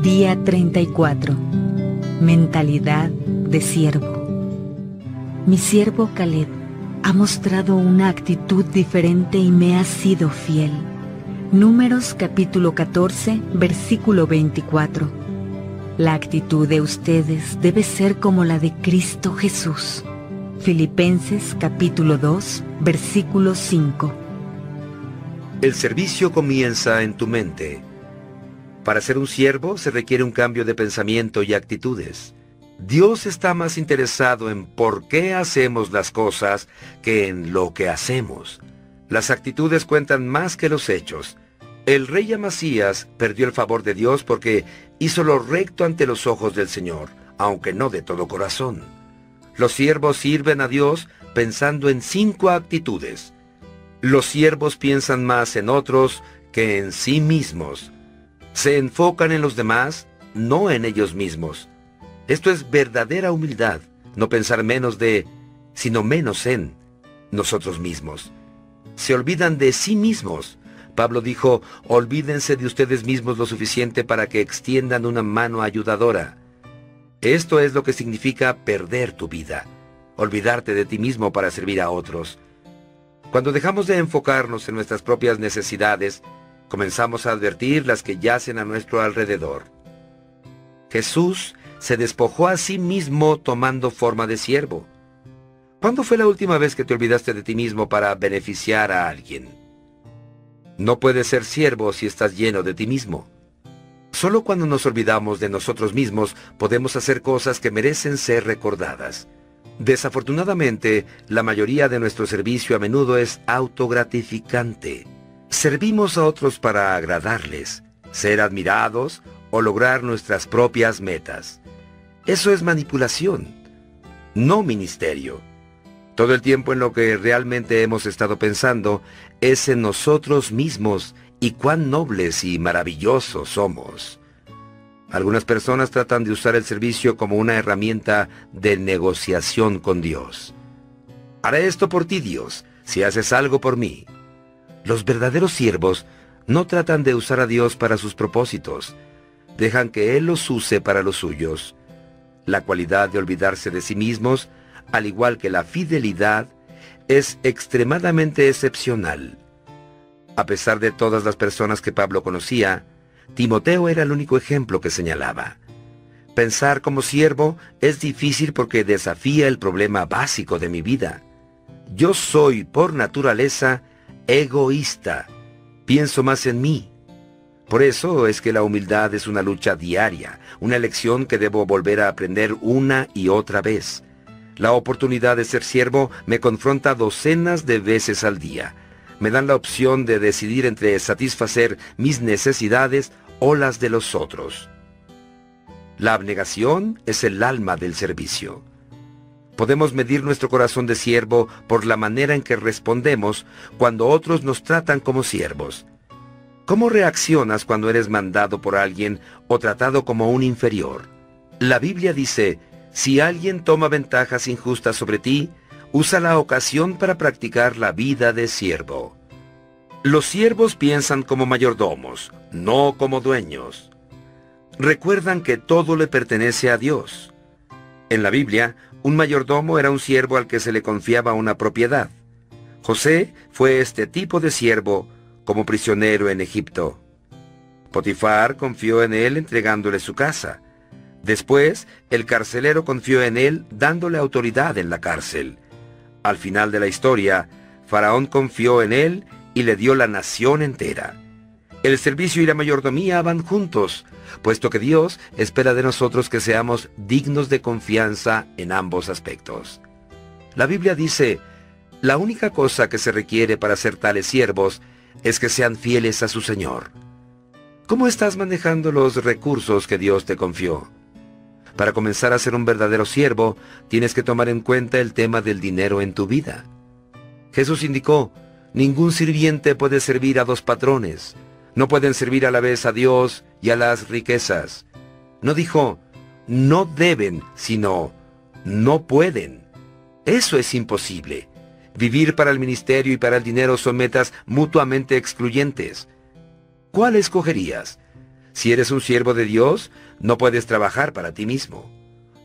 Día 34. Mentalidad de siervo. Mi siervo Caleb ha mostrado una actitud diferente y me ha sido fiel. Números capítulo 14, versículo 24. La actitud de ustedes debe ser como la de Cristo Jesús. Filipenses capítulo 2, versículo 5. El servicio comienza en tu mente. Para ser un siervo se requiere un cambio de pensamiento y actitudes. Dios está más interesado en por qué hacemos las cosas que en lo que hacemos. Las actitudes cuentan más que los hechos. El rey Amasías perdió el favor de Dios porque hizo lo recto ante los ojos del Señor, aunque no de todo corazón. Los siervos sirven a Dios pensando en 5 actitudes. Los siervos piensan más en otros que en sí mismos. Se enfocan en los demás, no en ellos mismos. Esto es verdadera humildad, no pensar menos de, sino menos en nosotros mismos. Se olvidan de sí mismos. Pablo dijo, olvídense de ustedes mismos lo suficiente para que extiendan una mano ayudadora. Esto es lo que significa perder tu vida, olvidarte de ti mismo para servir a otros. Cuando dejamos de enfocarnos en nuestras propias necesidades, comenzamos a advertir las que yacen a nuestro alrededor. Jesús se despojó a sí mismo tomando forma de siervo. ¿Cuándo fue la última vez que te olvidaste de ti mismo para beneficiar a alguien? No puedes ser siervo si estás lleno de ti mismo. Solo cuando nos olvidamos de nosotros mismos podemos hacer cosas que merecen ser recordadas. Desafortunadamente, la mayoría de nuestro servicio a menudo es autogratificante. Servimos a otros para agradarles, ser admirados o lograr nuestras propias metas. Eso es manipulación, no ministerio. Todo el tiempo en lo que realmente hemos estado pensando es en nosotros mismos y cuán nobles y maravillosos somos. Algunas personas tratan de usar el servicio como una herramienta de negociación con Dios. Haré esto por ti, Dios, si haces algo por mí. Los verdaderos siervos no tratan de usar a Dios para sus propósitos. Dejan que Él los use para los suyos. La cualidad de olvidarse de sí mismos, al igual que la fidelidad, es extremadamente excepcional. A pesar de todas las personas que Pablo conocía, Timoteo era el único ejemplo que señalaba. Pensar como siervo es difícil porque desafía el problema básico de mi vida. Yo soy, por naturaleza, egoísta. Pienso más en mí. Por eso es que la humildad es una lucha diaria, una lección que debo volver a aprender una y otra vez. La oportunidad de ser siervo me confronta docenas de veces al día. Me dan la opción de decidir entre satisfacer mis necesidades o las de los otros. La abnegación es el alma del servicio. Podemos medir nuestro corazón de siervo por la manera en que respondemos cuando otros nos tratan como siervos. ¿Cómo reaccionas cuando eres mandado por alguien o tratado como un inferior? La Biblia dice, si alguien toma ventajas injustas sobre ti, usa la ocasión para practicar la vida de siervo. Los siervos piensan como mayordomos, no como dueños. Recuerdan que todo le pertenece a Dios. En la Biblia, un mayordomo era un siervo al que se le confiaba una propiedad. José fue este tipo de siervo como prisionero en Egipto. Potifar confió en él entregándole su casa. Después, el carcelero confió en él dándole autoridad en la cárcel. Al final de la historia, Faraón confió en él y le dio la nación entera. El servicio y la mayordomía van juntos, puesto que Dios espera de nosotros que seamos dignos de confianza en ambos aspectos. La Biblia dice, la única cosa que se requiere para ser tales siervos es que sean fieles a su Señor. ¿Cómo estás manejando los recursos que Dios te confió? Para comenzar a ser un verdadero siervo, tienes que tomar en cuenta el tema del dinero en tu vida. Jesús indicó, ningún sirviente puede servir a 2 patrones. No pueden servir a la vez a Dios y a las riquezas. No dijo, no deben, sino, no pueden. Eso es imposible. Vivir para el ministerio y para el dinero son metas mutuamente excluyentes. ¿Cuál escogerías? Si eres un siervo de Dios, no puedes trabajar para ti mismo.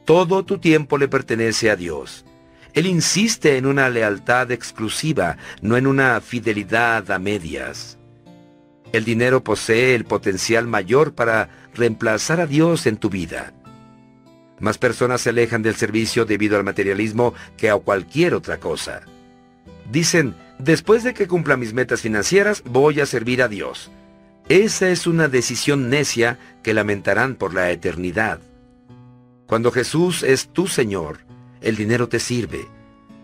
Todo tu tiempo le pertenece a Dios. Él insiste en una lealtad exclusiva, no en una fidelidad a medias. El dinero posee el potencial mayor para reemplazar a Dios en tu vida. Más personas se alejan del servicio debido al materialismo que a cualquier otra cosa. Dicen, después de que cumpla mis metas financieras, voy a servir a Dios. Esa es una decisión necia que lamentarán por la eternidad. Cuando Jesús es tu Señor, el dinero te sirve.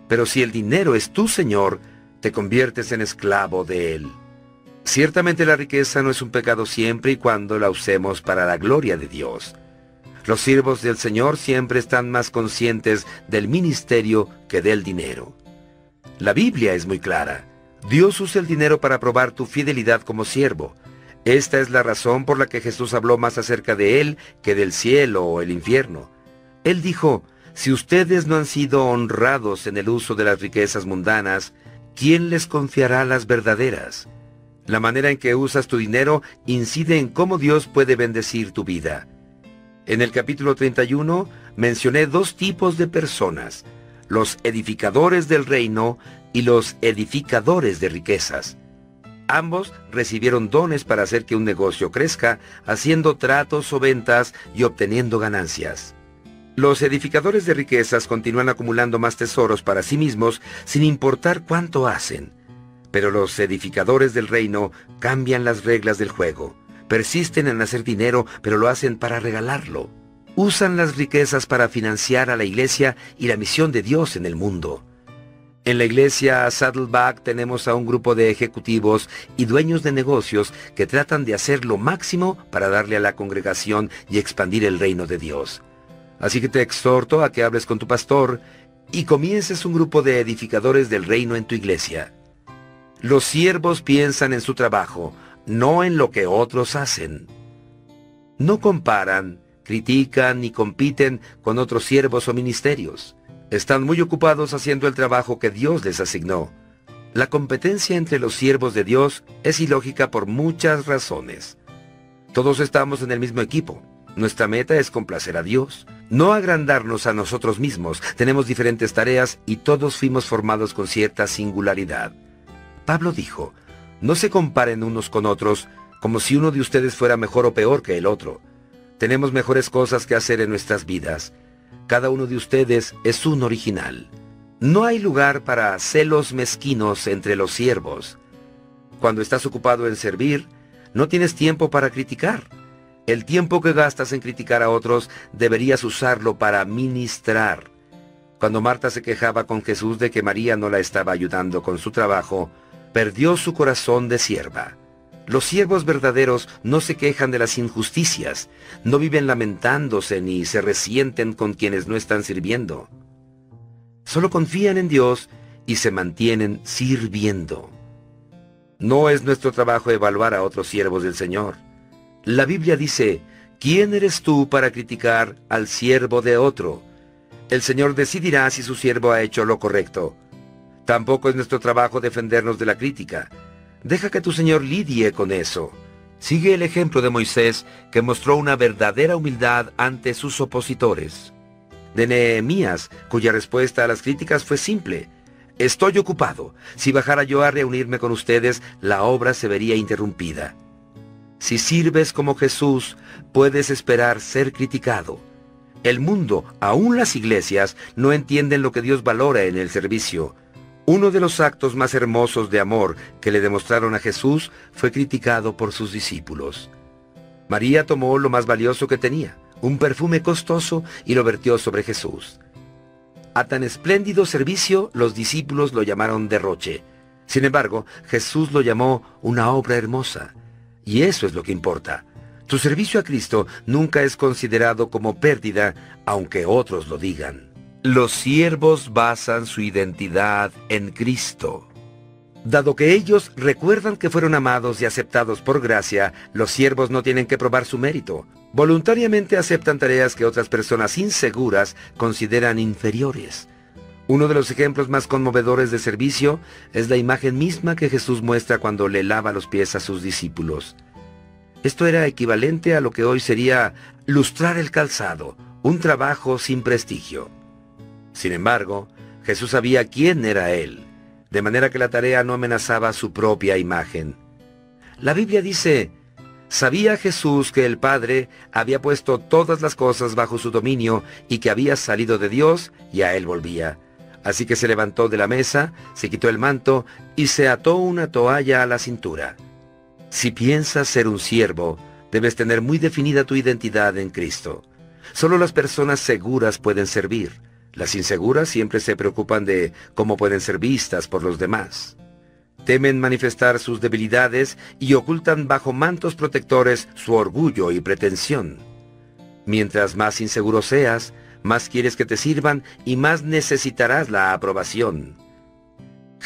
Pero si el dinero es tu Señor, te conviertes en esclavo de Él. Ciertamente la riqueza no es un pecado siempre y cuando la usemos para la gloria de Dios. Los siervos del Señor siempre están más conscientes del ministerio que del dinero. La Biblia es muy clara. Dios usa el dinero para probar tu fidelidad como siervo. Esta es la razón por la que Jesús habló más acerca de Él que del cielo o el infierno. Él dijo, si ustedes no han sido honrados en el uso de las riquezas mundanas, ¿quién les confiará las verdaderas? La manera en que usas tu dinero incide en cómo Dios puede bendecir tu vida. En el capítulo 31 mencioné dos tipos de personas, los edificadores del reino y los edificadores de riquezas. Ambos recibieron dones para hacer que un negocio crezca, haciendo tratos o ventas y obteniendo ganancias. Los edificadores de riquezas continúan acumulando más tesoros para sí mismos sin importar cuánto hacen. Pero los edificadores del reino cambian las reglas del juego. Persisten en hacer dinero, pero lo hacen para regalarlo. Usan las riquezas para financiar a la iglesia y la misión de Dios en el mundo. En la iglesia Saddleback tenemos a un grupo de ejecutivos y dueños de negocios que tratan de hacer lo máximo para darle a la congregación y expandir el reino de Dios. Así que te exhorto a que hables con tu pastor y comiences un grupo de edificadores del reino en tu iglesia. Los siervos piensan en su trabajo, no en lo que otros hacen. No comparan, critican ni compiten con otros siervos o ministerios. Están muy ocupados haciendo el trabajo que Dios les asignó. La competencia entre los siervos de Dios es ilógica por muchas razones. Todos estamos en el mismo equipo. Nuestra meta es complacer a Dios, no agrandarnos a nosotros mismos. Tenemos diferentes tareas y todos fuimos formados con cierta singularidad. Pablo dijo, no se comparen unos con otros como si uno de ustedes fuera mejor o peor que el otro. Tenemos mejores cosas que hacer en nuestras vidas. Cada uno de ustedes es un original. No hay lugar para celos mezquinos entre los siervos. Cuando estás ocupado en servir, no tienes tiempo para criticar. El tiempo que gastas en criticar a otros deberías usarlo para ministrar. Cuando Marta se quejaba con Jesús de que María no la estaba ayudando con su trabajo, perdió su corazón de sierva. Los siervos verdaderos no se quejan de las injusticias, no viven lamentándose ni se resienten con quienes no están sirviendo. Solo confían en Dios y se mantienen sirviendo. No es nuestro trabajo evaluar a otros siervos del Señor. La Biblia dice, ¿quién eres tú para criticar al siervo de otro? El Señor decidirá si su siervo ha hecho lo correcto. Tampoco es nuestro trabajo defendernos de la crítica. Deja que tu Señor lidie con eso. Sigue el ejemplo de Moisés, que mostró una verdadera humildad ante sus opositores. De Nehemías, cuya respuesta a las críticas fue simple. Estoy ocupado. Si bajara yo a reunirme con ustedes, la obra se vería interrumpida. Si sirves como Jesús, puedes esperar ser criticado. El mundo, aún las iglesias, no entienden lo que Dios valora en el servicio. Uno de los actos más hermosos de amor que le demostraron a Jesús fue criticado por sus discípulos. María tomó lo más valioso que tenía, un perfume costoso, y lo vertió sobre Jesús. A tan espléndido servicio, los discípulos lo llamaron derroche. Sin embargo, Jesús lo llamó una obra hermosa. Y eso es lo que importa. Tu servicio a Cristo nunca es considerado como pérdida, aunque otros lo digan. Los siervos basan su identidad en Cristo. Dado que ellos recuerdan que fueron amados y aceptados por gracia, los siervos no tienen que probar su mérito. Voluntariamente aceptan tareas que otras personas inseguras consideran inferiores. Uno de los ejemplos más conmovedores de servicio es la imagen misma que Jesús muestra cuando le lava los pies a sus discípulos. Esto era equivalente a lo que hoy sería lustrar el calzado, un trabajo sin prestigio. Sin embargo, Jesús sabía quién era Él, de manera que la tarea no amenazaba su propia imagen. La Biblia dice: sabía Jesús que el Padre había puesto todas las cosas bajo su dominio y que había salido de Dios y a Él volvía. Así que se levantó de la mesa, se quitó el manto y se ató una toalla a la cintura. Si piensas ser un siervo, debes tener muy definida tu identidad en Cristo. Solo las personas seguras pueden servir. Las inseguras siempre se preocupan de cómo pueden ser vistas por los demás. Temen manifestar sus debilidades y ocultan bajo mantos protectores su orgullo y pretensión. Mientras más inseguro seas, más quieres que te sirvan y más necesitarás la aprobación.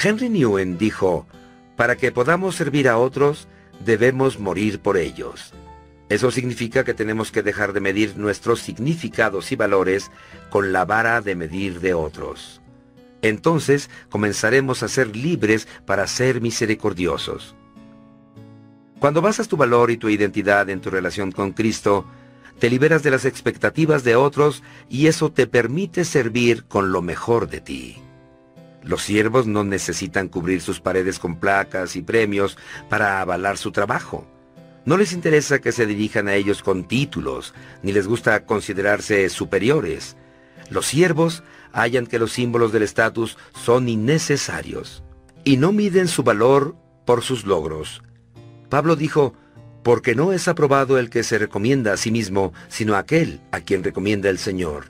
Henry Nouwen dijo: para que podamos servir a otros, debemos morir por ellos. Eso significa que tenemos que dejar de medir nuestros significados y valores con la vara de medir de otros. Entonces comenzaremos a ser libres para ser misericordiosos. Cuando basas tu valor y tu identidad en tu relación con Cristo, te liberas de las expectativas de otros y eso te permite servir con lo mejor de ti. Los siervos no necesitan cubrir sus paredes con placas y premios para avalar su trabajo. No les interesa que se dirijan a ellos con títulos, ni les gusta considerarse superiores. Los siervos hallan que los símbolos del estatus son innecesarios y no miden su valor por sus logros. Pablo dijo: porque no es aprobado el que se recomienda a sí mismo, sino aquel a quien recomienda el Señor.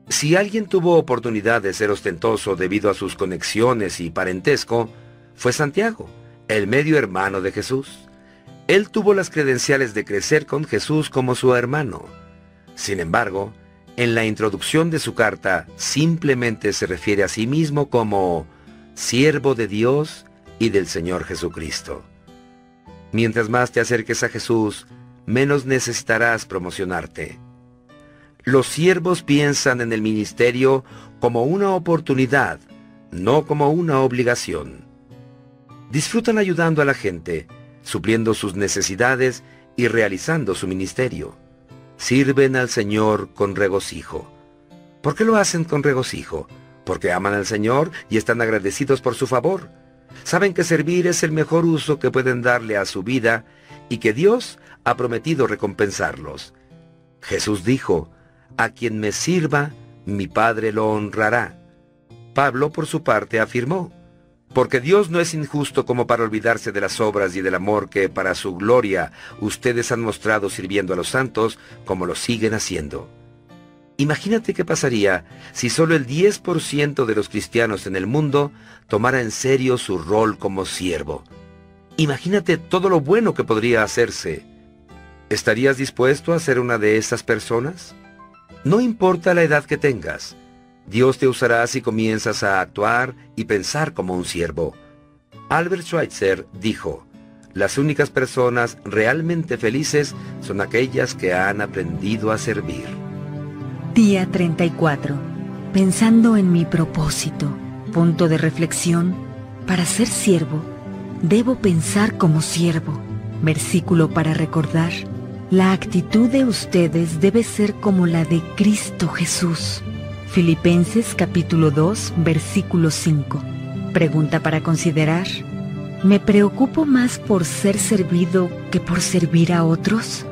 Si alguien tuvo oportunidad de ser ostentoso debido a sus conexiones y parentesco, fue Santiago, el medio hermano de Jesús. Él tuvo las credenciales de crecer con Jesús como su hermano. Sin embargo, en la introducción de su carta, simplemente se refiere a sí mismo como siervo de Dios y del Señor Jesucristo. Mientras más te acerques a Jesús, menos necesitarás promocionarte. Los siervos piensan en el ministerio como una oportunidad, no como una obligación. Disfrutan ayudando a la gente, supliendo sus necesidades y realizando su ministerio. Sirven al Señor con regocijo. ¿Por qué lo hacen con regocijo? Porque aman al Señor y están agradecidos por su favor. Saben que servir es el mejor uso que pueden darle a su vida y que Dios ha prometido recompensarlos. Jesús dijo: a quien me sirva, mi Padre lo honrará. Pablo, por su parte, afirmó: porque Dios no es injusto como para olvidarse de las obras y del amor que, para su gloria, ustedes han mostrado sirviendo a los santos, como lo siguen haciendo. Imagínate qué pasaría si solo el 10% de los cristianos en el mundo tomara en serio su rol como siervo. Imagínate todo lo bueno que podría hacerse. ¿Estarías dispuesto a ser una de esas personas? No importa la edad que tengas, Dios te usará si comienzas a actuar y pensar como un siervo. Albert Schweitzer dijo: las únicas personas realmente felices son aquellas que han aprendido a servir. Día 34. Pensando en mi propósito. Punto de reflexión. Para ser siervo, debo pensar como siervo. Versículo para recordar. La actitud de ustedes debe ser como la de Cristo Jesús. Filipenses capítulo 2, versículo 5. Pregunta para considerar: ¿me preocupo más por ser servido que por servir a otros?